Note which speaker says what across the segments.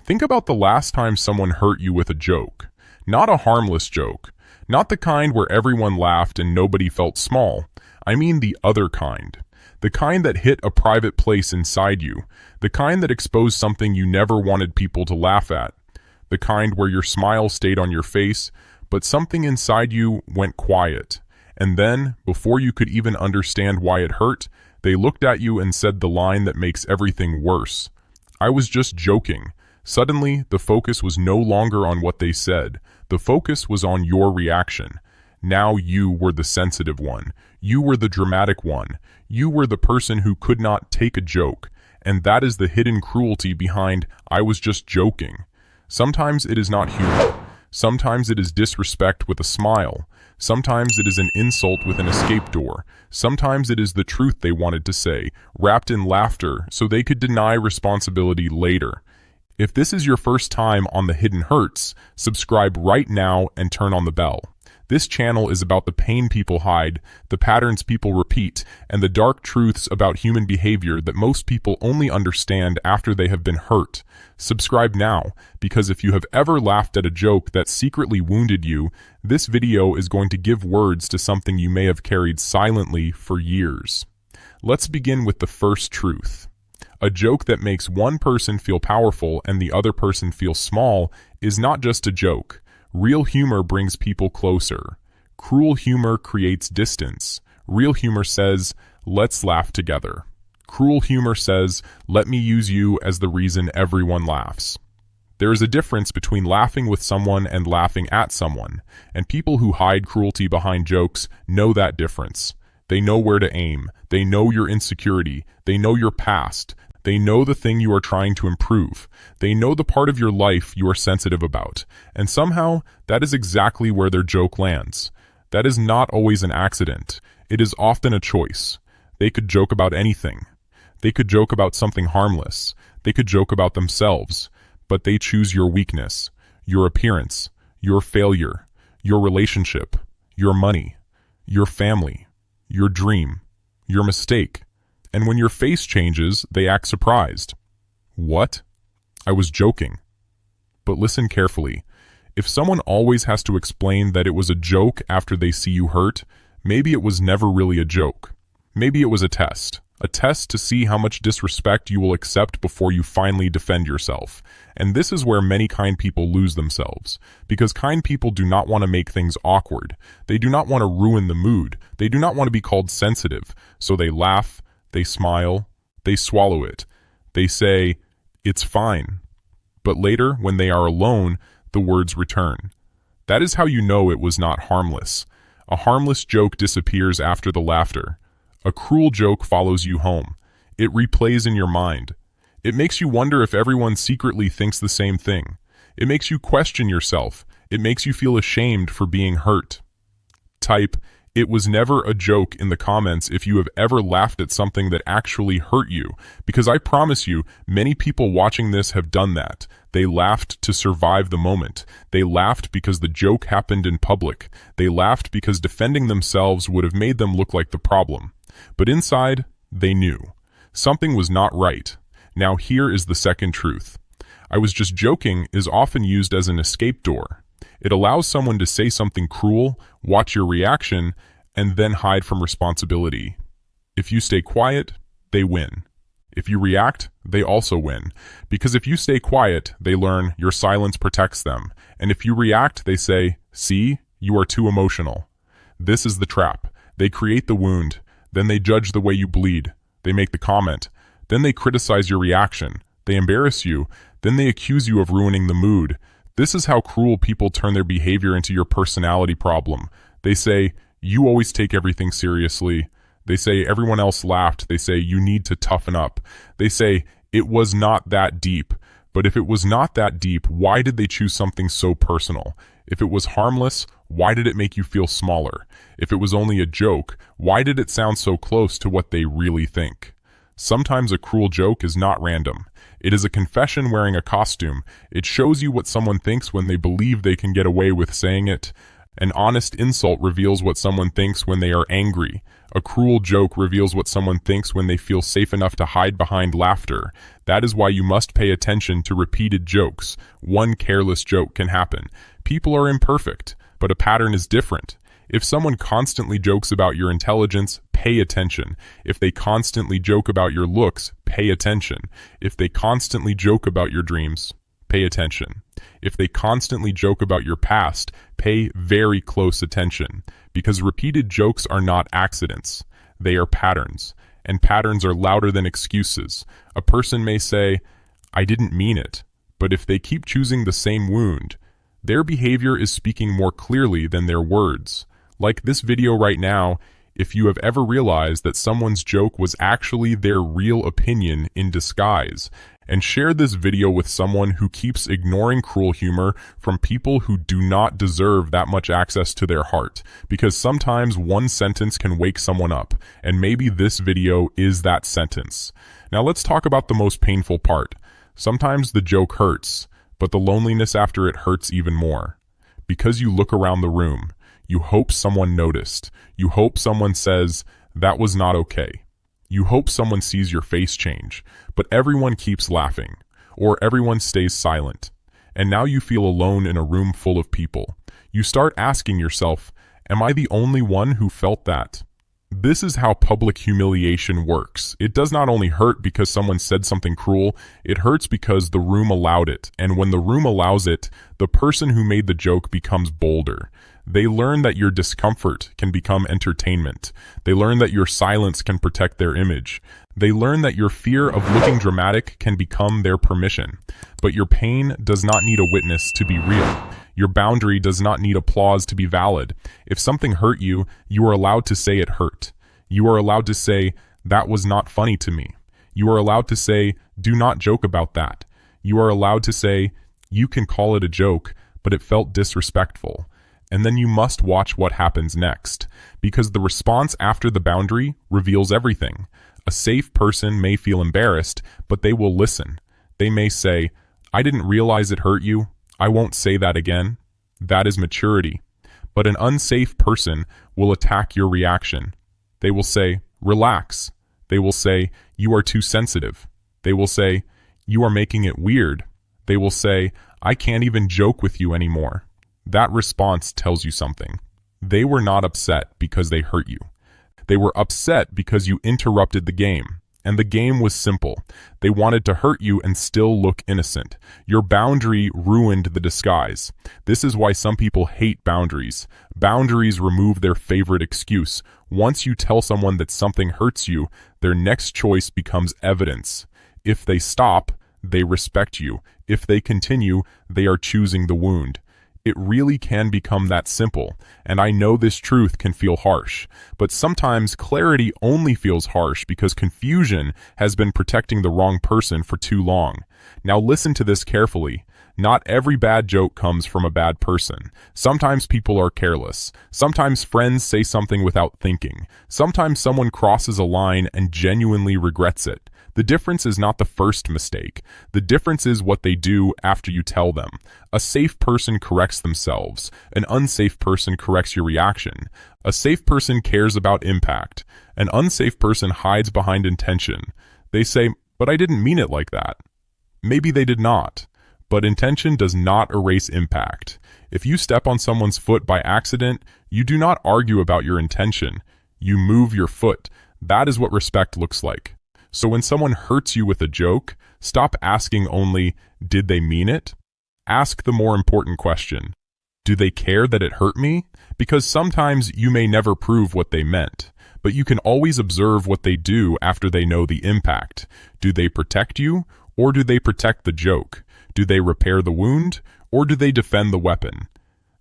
Speaker 1: Think about the last time someone hurt you with a joke. Not a harmless joke. Not the kind where everyone laughed and nobody felt small. I mean the other kind. The kind that hit a private place inside you. The kind that exposed something you never wanted people to laugh at. The kind where your smile stayed on your face, but something inside you went quiet. And then, before you could even understand why it hurt, they looked at you and said the line that makes everything worse. I was just joking. Suddenly, the focus was no longer on what they said. The focus was on your reaction. Now you were the sensitive one. You were the dramatic one. You were the person who could not take a joke. And that is the hidden cruelty behind "I was just joking." Sometimes it is not humor. Sometimes it is disrespect with a smile. Sometimes it is an insult with an escape door. Sometimes it is the truth they wanted to say, wrapped in laughter so they could deny responsibility later. If this is your first time on The Hidden Hurts, subscribe right now and turn on the bell. This channel is about the pain people hide, the patterns people repeat, and the dark truths about human behavior that most people only understand after they have been hurt. Subscribe now, because if you have ever laughed at a joke that secretly wounded you, this video is going to give words to something you may have carried silently for years. Let's begin with the first truth. A joke that makes one person feel powerful and the other person feel small is not just a joke. Real humor brings people closer. Cruel humor creates distance. Real humor says, "Let's laugh together." Cruel humor says, "Let me use you as the reason everyone laughs." There is a difference between laughing with someone and laughing at someone, and people who hide cruelty behind jokes know that difference. They know where to aim. They know your insecurity. They know your past. They know the thing you are trying to improve. They know the part of your life you are sensitive about. And somehow, that is exactly where their joke lands. That is not always an accident. It is often a choice. They could joke about anything. They could joke about something harmless. They could joke about themselves. But they choose your weakness, your appearance, your failure, your relationship, your money, your family, your dream, your mistake. And when your face changes, they act surprised. What? I was joking. But listen carefully. If someone always has to explain that it was a joke after they see you hurt, maybe it was never really a joke. Maybe it was a test to see how much disrespect you will accept before you finally defend yourself. And this is where many kind people lose themselves, because kind people do not want to make things awkward. They do not want to ruin the mood. They do not want to be called sensitive. So they laugh, they smile, they swallow it. They say, "It's fine." But later, when they are alone, the words return. That is how you know it was not harmless. A harmless joke disappears after the laughter. A cruel joke follows you home. It replays in your mind. It makes you wonder if everyone secretly thinks the same thing. It makes you question yourself. It makes you feel ashamed for being hurt. Type, "It was never a joke" in the comments if you have ever laughed at something that actually hurt you, because I promise you, many people watching this have done that. They laughed to survive the moment. They laughed because the joke happened in public. They laughed because defending themselves would have made them look like the problem. But inside, they knew. Something was not right. Now here is the second truth. "I was just joking" is often used as an escape door. It allows someone to say something cruel, watch your reaction, and then hide from responsibility. If you stay quiet, they win. If you react, they also win. Because if you stay quiet, they learn your silence protects them. And if you react, they say, "See, you are too emotional." This is the trap. They create the wound. Then they judge the way you bleed. They make the comment. Then they criticize your reaction. They embarrass you. Then they accuse you of ruining the mood. This is how cruel people turn their behavior into your personality problem. They say, "You always take everything seriously." They say, "Everyone else laughed." They say, "You need to toughen up." They say, "It was not that deep." But if it was not that deep, why did they choose something so personal? If it was harmless, why did it make you feel smaller? If it was only a joke, why did it sound so close to what they really think? Sometimes a cruel joke is not random. It is a confession wearing a costume. It shows you what someone thinks when they believe they can get away with saying it. An honest insult reveals what someone thinks when they are angry. A cruel joke reveals what someone thinks when they feel safe enough to hide behind laughter. That is why you must pay attention to repeated jokes. One careless joke can happen. People are imperfect, but a pattern is different. If someone constantly jokes about your intelligence, pay attention. If they constantly joke about your looks, pay attention. If they constantly joke about your dreams, pay attention. If they constantly joke about your past, pay very close attention, because repeated jokes are not accidents. They are patterns, and patterns are louder than excuses. A person may say, "I didn't mean it," but if they keep choosing the same wound, their behavior is speaking more clearly than their words. Like this video right now, if you have ever realized that someone's joke was actually their real opinion in disguise, and share this video with someone who keeps ignoring cruel humor from people who do not deserve that much access to their heart, because sometimes one sentence can wake someone up, and maybe this video is that sentence. Now let's talk about the most painful part. Sometimes the joke hurts, but the loneliness after it hurts even more. Because you look around the room, you hope someone noticed. You hope someone says, "That was not okay." You hope someone sees your face change, but everyone keeps laughing, or everyone stays silent. And now you feel alone in a room full of people. You start asking yourself, am I the only one who felt that? This is how public humiliation works. It does not only hurt because someone said something cruel, it hurts because the room allowed it. And when the room allows it, the person who made the joke becomes bolder. They learn that your discomfort can become entertainment. They learn that your silence can protect their image. They learn that your fear of looking dramatic can become their permission. But your pain does not need a witness to be real. Your boundary does not need applause to be valid. If something hurt you, you are allowed to say it hurt. You are allowed to say, "That was not funny to me." You are allowed to say, "Do not joke about that." You are allowed to say, "You can call it a joke, but it felt disrespectful." And then you must watch what happens next, because the response after the boundary reveals everything. A safe person may feel embarrassed, but they will listen. They may say, "I didn't realize it hurt you. I won't say that again." That is maturity. But an unsafe person will attack your reaction. They will say, "Relax." They will say, "You are too sensitive." They will say, "You are making it weird." They will say, "I can't even joke with you anymore." That response tells you something. They were not upset because they hurt you. They were upset because you interrupted the game. And the game was simple. They wanted to hurt you and still look innocent. Your boundary ruined the disguise. This is why some people hate boundaries. Boundaries remove their favorite excuse. Once you tell someone that something hurts you, their next choice becomes evidence. If they stop, they respect you. If they continue, they are choosing the wound. It really can become that simple, and I know this truth can feel harsh, but sometimes clarity only feels harsh because confusion has been protecting the wrong person for too long. Now listen to this carefully. Not every bad joke comes from a bad person. Sometimes people are careless. Sometimes friends say something without thinking. Sometimes someone crosses a line and genuinely regrets it. The difference is not the first mistake. The difference is what they do after you tell them. A safe person corrects themselves. An unsafe person corrects your reaction. A safe person cares about impact. An unsafe person hides behind intention. They say, "But I didn't mean it like that." Maybe they did not. But intention does not erase impact. If you step on someone's foot by accident, you do not argue about your intention. You move your foot. That is what respect looks like. So when someone hurts you with a joke, stop asking only, "Did they mean it?" Ask the more important question. Do they care that it hurt me? Because sometimes you may never prove what they meant, but you can always observe what they do after they know the impact. Do they protect you, or do they protect the joke? Do they repair the wound, or do they defend the weapon?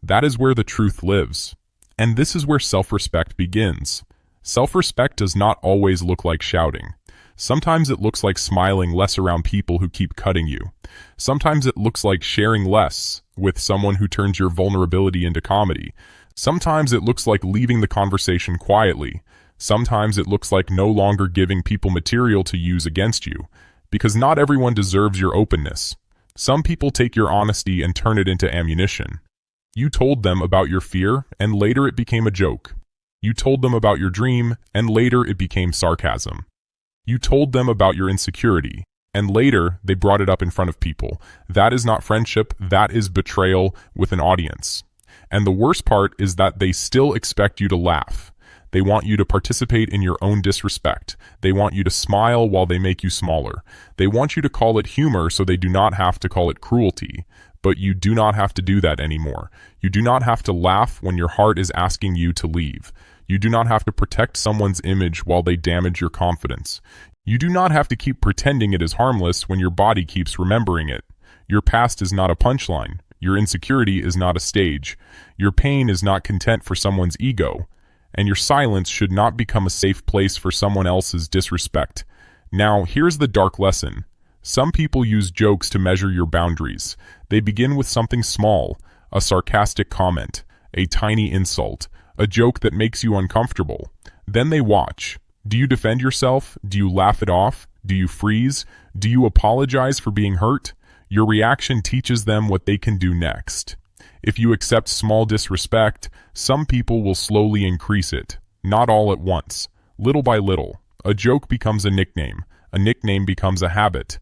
Speaker 1: That is where the truth lives. And this is where self-respect begins. Self-respect does not always look like shouting. Sometimes it looks like smiling less around people who keep cutting you. Sometimes it looks like sharing less with someone who turns your vulnerability into comedy. Sometimes it looks like leaving the conversation quietly. Sometimes it looks like no longer giving people material to use against you. Because not everyone deserves your openness. Some people take your honesty and turn it into ammunition. You told them about your fear, and later it became a joke. You told them about your dream, and later it became sarcasm. You told them about your insecurity, and later they brought it up in front of people. That is not friendship, that is betrayal with an audience. And the worst part is that they still expect you to laugh. They want you to participate in your own disrespect. They want you to smile while they make you smaller. They want you to call it humor so they do not have to call it cruelty. But you do not have to do that anymore. You do not have to laugh when your heart is asking you to leave. You do not have to protect someone's image while they damage your confidence. You do not have to keep pretending it is harmless when your body keeps remembering it. Your past is not a punchline. Your insecurity is not a stage. Your pain is not content for someone's ego. And your silence should not become a safe place for someone else's disrespect. Now, here's the dark lesson. Some people use jokes to measure your boundaries. They begin with something small, a sarcastic comment, a tiny insult, a joke that makes you uncomfortable. Then they watch. Do you defend yourself? Do you laugh it off? Do you freeze? Do you apologize for being hurt? Your reaction teaches them what they can do next. If you accept small disrespect, some people will slowly increase it, not all at once, little by little. A joke becomes a nickname becomes a habit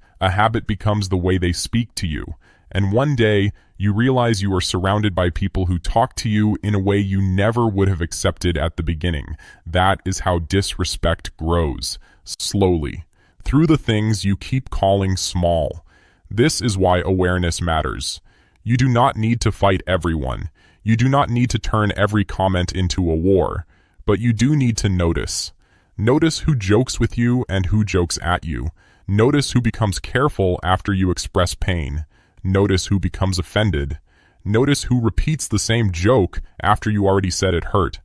Speaker 1: becomes the way they speak to you, and one day you realize you are surrounded by people who talk to you in a way you never would have accepted at the beginning. That is how disrespect grows, slowly, through the things you keep calling small. This is why awareness matters. You do not need to fight everyone. You do not need to turn every comment into a war, but you do need to notice. Notice who jokes with you and who jokes at you. Notice who becomes careful after you express pain. Notice who becomes offended. Notice who repeats the same joke after you already said it hurt.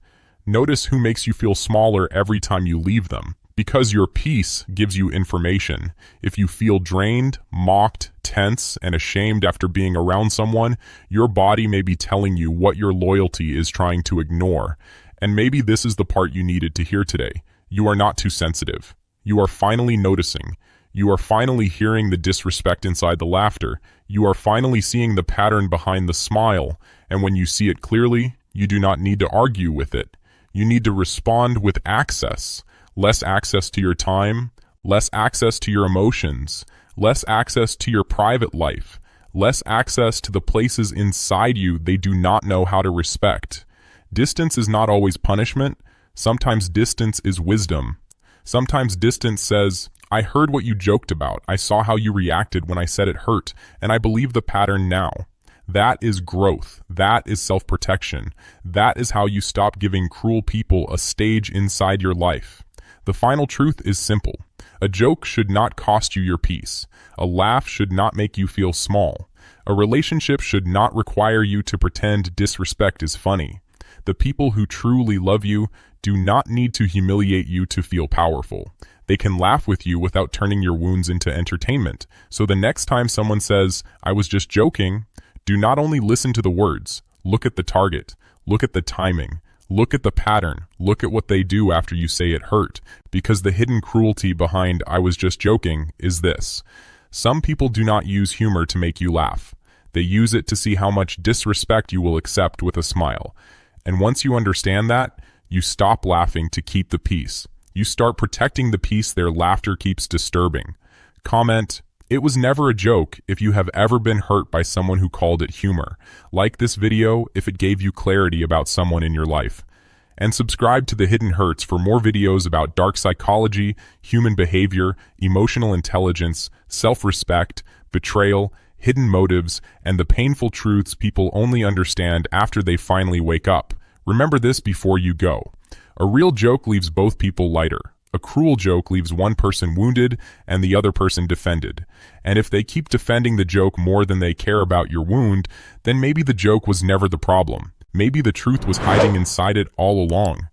Speaker 1: Notice who makes you feel smaller every time you leave them. Because your peace gives you information. If you feel drained, mocked, tense, and ashamed after being around someone, your body may be telling you what your loyalty is trying to ignore. And maybe this is the part you needed to hear today. You are not too sensitive. You are finally noticing. You are finally hearing the disrespect inside the laughter. You are finally seeing the pattern behind the smile. And when you see it clearly, you do not need to argue with it. You need to respond with access. Less access to your time, less access to your emotions, less access to your private life, less access to the places inside you they do not know how to respect. Distance is not always punishment. Sometimes distance is wisdom. Sometimes distance says, I heard what you joked about. I saw how you reacted when I said it hurt, and I believe the pattern now. That is growth. That is self-protection. That is how you stop giving cruel people a stage inside your life. The final truth is simple. A joke should not cost you your peace. A laugh should not make you feel small. A relationship should not require you to pretend disrespect is funny. The people who truly love you do not need to humiliate you to feel powerful. They can laugh with you without turning your wounds into entertainment. So the next time someone says, I was just joking, do not only listen to the words, look at the target, look at the timing, look at the pattern, look at what they do after you say it hurt, because the hidden cruelty behind I was just joking is this. Some people do not use humor to make you laugh. They use it to see how much disrespect you will accept with a smile. And once you understand that, you stop laughing to keep the peace. You start protecting the peace their laughter keeps disturbing. Comment, it was never a joke if you have ever been hurt by someone who called it humor. Like this video if it gave you clarity about someone in your life. And subscribe to The Hidden Hurts for more videos about dark psychology, human behavior, emotional intelligence, self-respect, betrayal, hidden motives, and the painful truths people only understand after they finally wake up. Remember this before you go. A real joke leaves both people lighter. A cruel joke leaves one person wounded and the other person defended. And if they keep defending the joke more than they care about your wound, then maybe the joke was never the problem. Maybe the truth was hiding inside it all along.